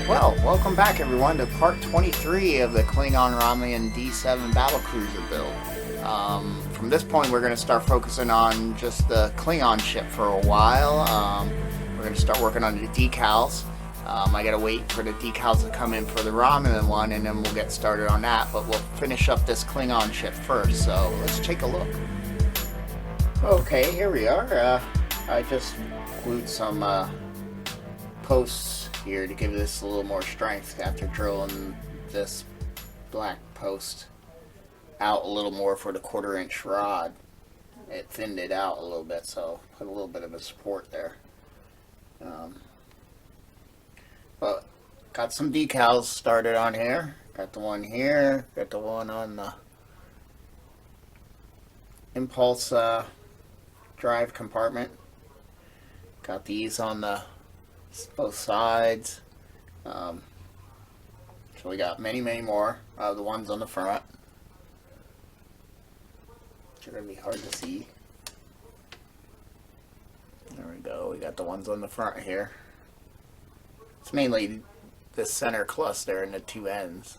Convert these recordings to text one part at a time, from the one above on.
Well, welcome back everyone to part 23 of the Klingon Romulan D7 battlecruiser build. From this point we're going to start focusing on just the Klingon ship for a while. We're going to start working on the decals. I got to wait for the decals to come in for the Romulan one, and then we'll get started on that, but we'll finish up this Klingon ship first, so let's take a look. Okay, here we are. I just glued some posts here to give this a little more strength after drilling this black post out a little more for the 1/4 inch rod. It thinned it out a little bit, so put a little bit of a support there. But got some decals started on here. Got the one here, got the one on the impulse drive compartment. Got these on the both sides. So we got many more. The ones on the front, which are going to be hard to see. There we go. We got the ones on the front here. It's mainly the center cluster and the two ends.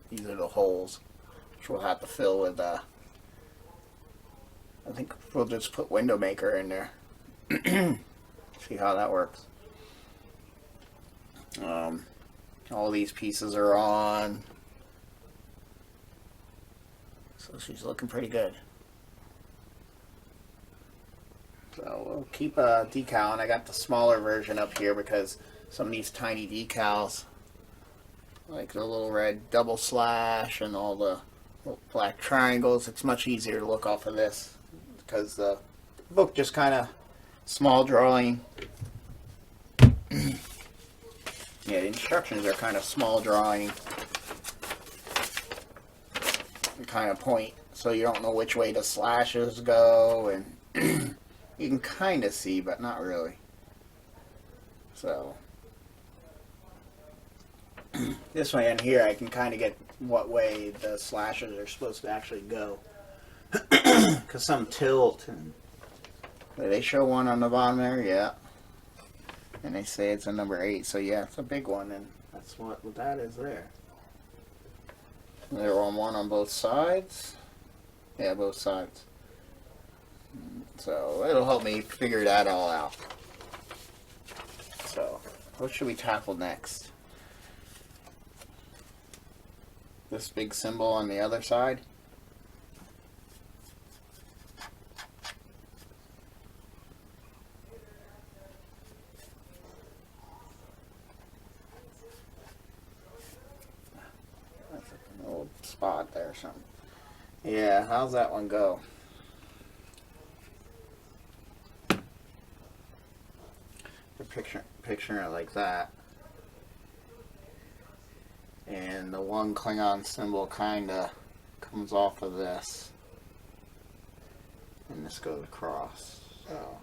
These are the holes, which we'll have to fill with, I think we'll just put window maker in there. See how that works. All these pieces are on, so she's looking pretty good. So we'll keep a decal, and I got the smaller version up here because some of these tiny decals, like the little red double slash and all the little black triangles, it's much easier to look off of this because the book just kind of small drawing. Yeah, the instructions are kind of small drawing, kind of point, so you don't know which way the slashes go, and you can kind of see, but not really. So this way in here, I can kind of get what way the slashes are supposed to actually go, because some tilt, and they show one on the bottom there, yeah. And they say it's a number 8, so yeah, it's a big one, and that's what that is there. They're on one on both sides. Yeah, both sides. So it'll help me figure that all out. So, what should we tackle next? This big symbol on the other side. Spot there or something. Yeah, how's that one go? You're picturing it like that. And the one Klingon symbol kinda comes off of this. And this goes across. So,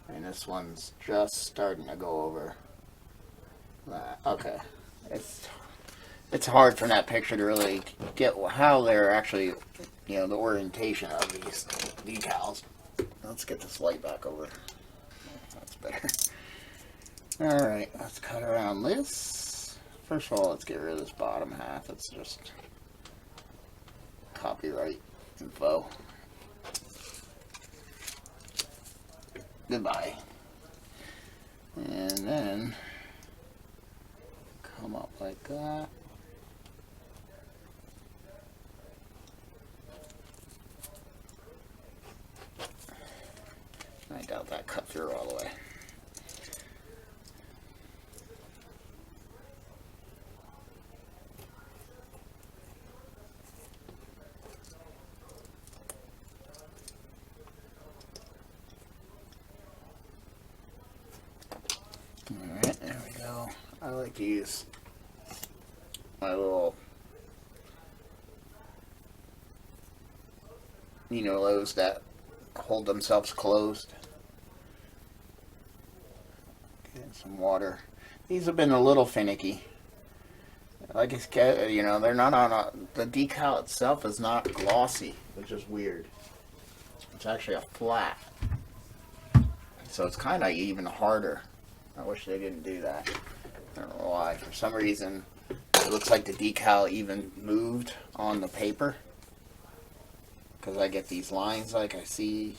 and this one's just starting to go over that. Okay. It's hard from that picture to really get how they're actually, you know, the orientation of these decals. Let's get this light back over. That's better. Alright, let's cut around this. First of all, let's get rid of this bottom half. It's just copyright info. Goodbye. And then come up like that. I doubt that cut through all the way. Alright, there we go. I like to use my little, those that hold themselves closed. Get some water. These have been a little finicky. Like it's, they're not on the decal itself is not glossy, which is weird. It's actually a flat. So it's kind of even harder. I wish they didn't do that. I don't know why, for For some reason, it looks like the decal even moved on the paper. Because I get these lines like I see.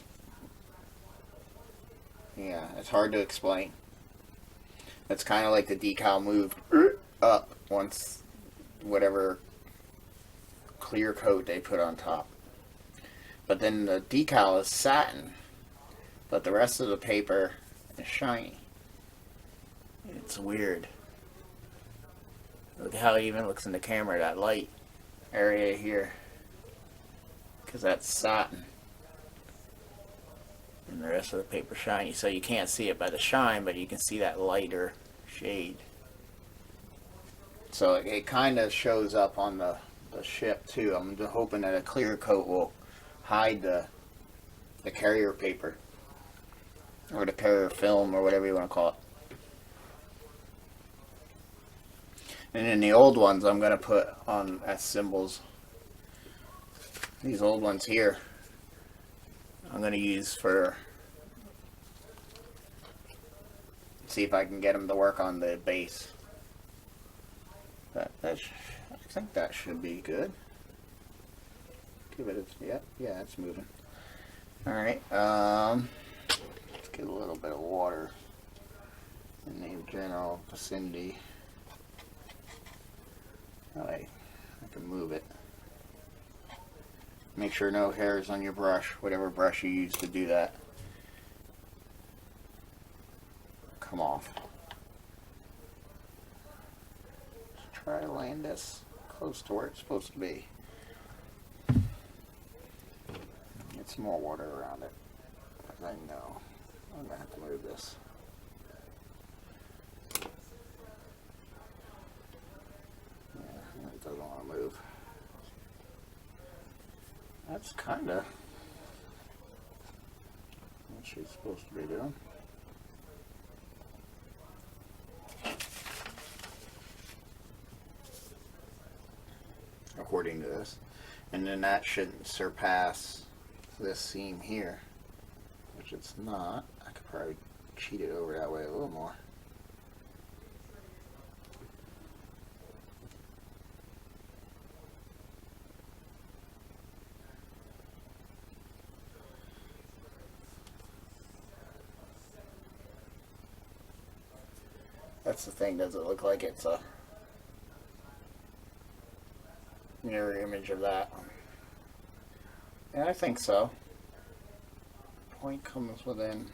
Yeah, it's hard to explain. It's kind of like the decal moved up once whatever clear coat they put on top. But then the decal is satin, but the rest of the paper is shiny. It's weird. Look how it even looks in the camera, that light area here. Because that's satin. And the rest of the paper shiny. So you can't see it by the shine, but you can see that lighter shade. So it kind of shows up on the ship too. I'm just hoping that a clear coat will hide the carrier paper. Or the carrier film, or whatever you want to call it. And then the old ones I'm going to put on as symbols. These old ones here I'm going to use for, see if I can get them to work on the base. I think that should be good. Give it a, yeah, it's moving. Alright, let's get a little bit of water in the general vicinity. Alright, I can move it. Make sure no hairs on your brush, whatever brush you use to do that. Come off. Let's try to land this close to where it's supposed to be. Get some more water around it, because I know I'm going to have to move this. Yeah, it doesn't want to move. That's kind of what she's supposed to be doing. According to this. And then that shouldn't surpass this seam here, which it's not. I could probably cheat it over that way a little more. That's the thing, does it look like it's a mirror image of that? Yeah, I think so. Point comes within.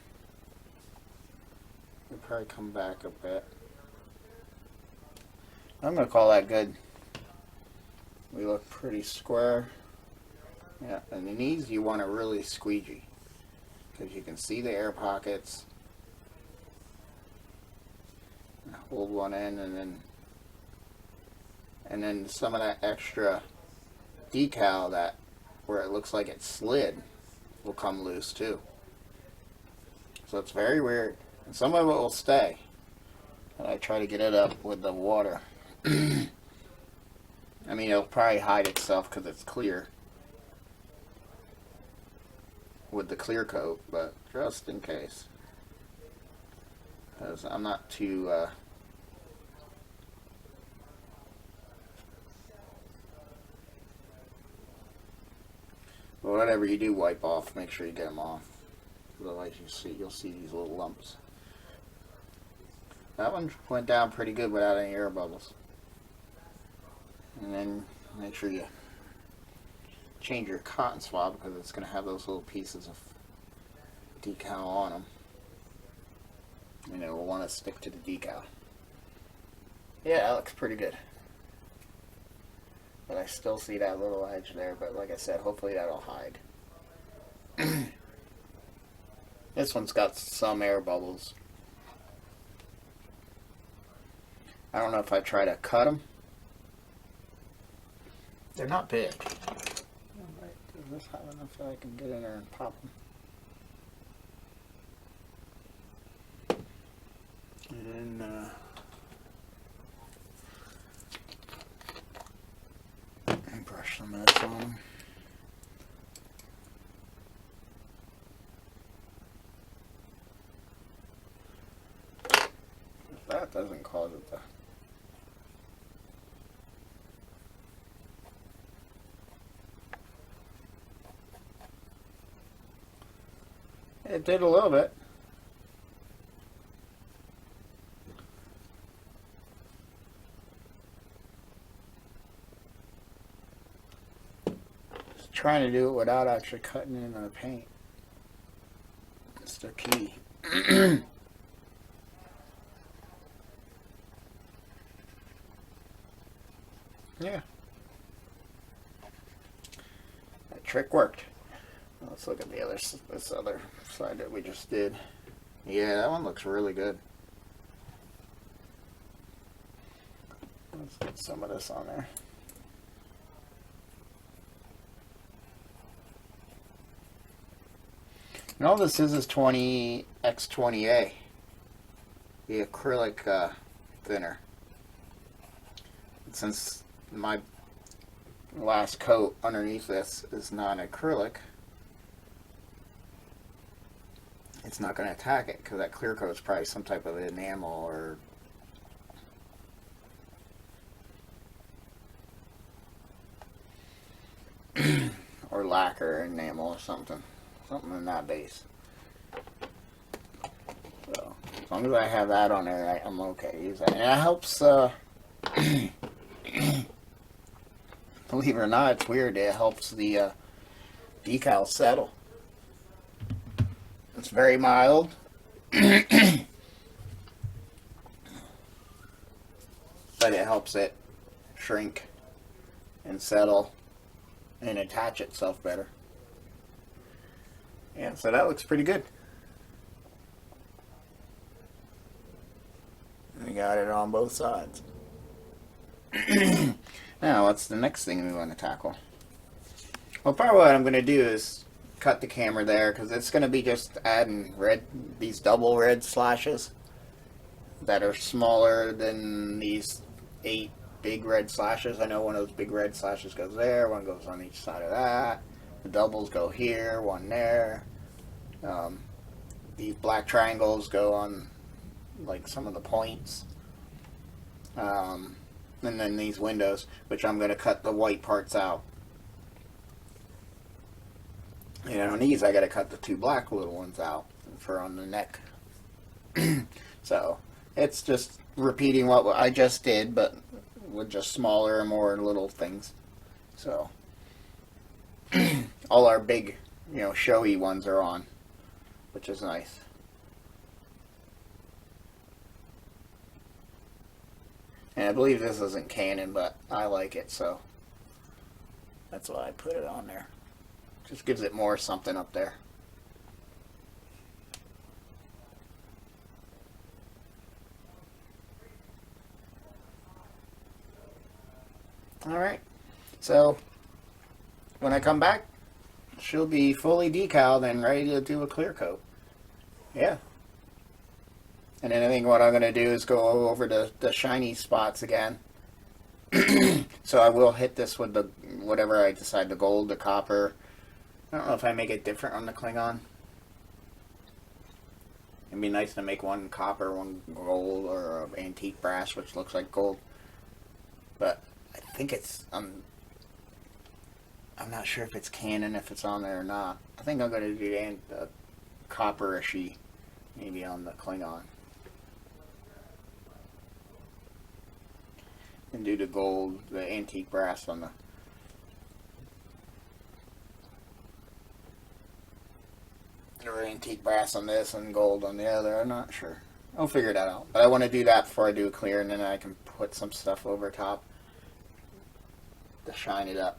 It'll probably come back a bit. I'm going to call that good. We look pretty square. Yeah, and in these you want to really squeegee, because you can see the air pockets. Hold one end, and then some of that extra decal that where it looks like it slid will come loose too. So it's very weird, and some of it will stay. And I try to get it up with the water. I mean, it'll probably hide itself because it's clear with the clear coat, but just in case, because I'm not too but whatever you do, wipe off. Make sure you get them off. Otherwise, you'll see these little lumps. That one went down pretty good without any air bubbles. And then make sure you change your cotton swab, because it's going to have those little pieces of decal on them. And it will want to stick to the decal. Yeah, that looks pretty good. But I still see that little edge there, but like I said, hopefully that'll hide. This one's got some air bubbles. I don't know if I try to cut them. They're not big. Alright, does this have enough that I can get in there and pop them? And then, brush some of this on them. If that doesn't cause it to it did a little bit. Just trying to do it without actually cutting into the paint. That's the key. Yeah. That trick worked. Let's look at the other, this other side that we just did. Yeah, that one looks really good. Let's get some of this on there. And all this is 20x20A, the acrylic thinner. Since my last coat underneath this is non-acrylic, it's not going to attack it because that clear coat is probably some type of enamel or lacquer enamel or something in that base. So as long as I have that on there, I'm okay. Use that, and it helps. Believe it or not, it's weird. It helps the decals settle. It's very mild. But it helps it shrink and settle and attach itself better. Yeah, so that looks pretty good. We got it on both sides. Now, what's the next thing we want to tackle? Well, probably what I'm going to do is cut the camera there, because it's going to be just adding these double red slashes that are smaller than these 8 big red slashes. I know one of those big red slashes goes there, one goes on each side of that. The doubles go here, one there. These black triangles go on like some of the points. And then these windows, which I'm going to cut the white parts out. And on these, I got to cut the 2 black little ones out for on the neck. So it's just repeating what I just did, but with just smaller and more little things. So all our big, showy ones are on, which is nice. And I believe this isn't canon, but I like it, so that's why I put it on there. Just gives it more something up there. Alright, so when I come back, she'll be fully decaled and ready to do a clear coat. Yeah. And then I think what I'm going to do is go over the shiny spots again. So I will hit this with the whatever I decide, the gold, the copper. I don't know if I make it different on the Klingon. It'd be nice to make one copper, one gold, or antique brass, which looks like gold. But I think it's, I'm not sure if it's canon, if it's on there or not. I think I'm going to do the copper-ishy, maybe on the Klingon. And do the gold, the antique brass on the antique brass on this and gold on the other. I'm not sure. I'll figure that out. But I want to do that before I do a clear, and then I can put some stuff over top to shine it up.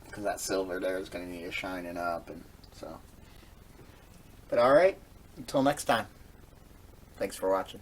Because that silver there is going to need a shining up, and so. But alright, until next time. Thanks for watching.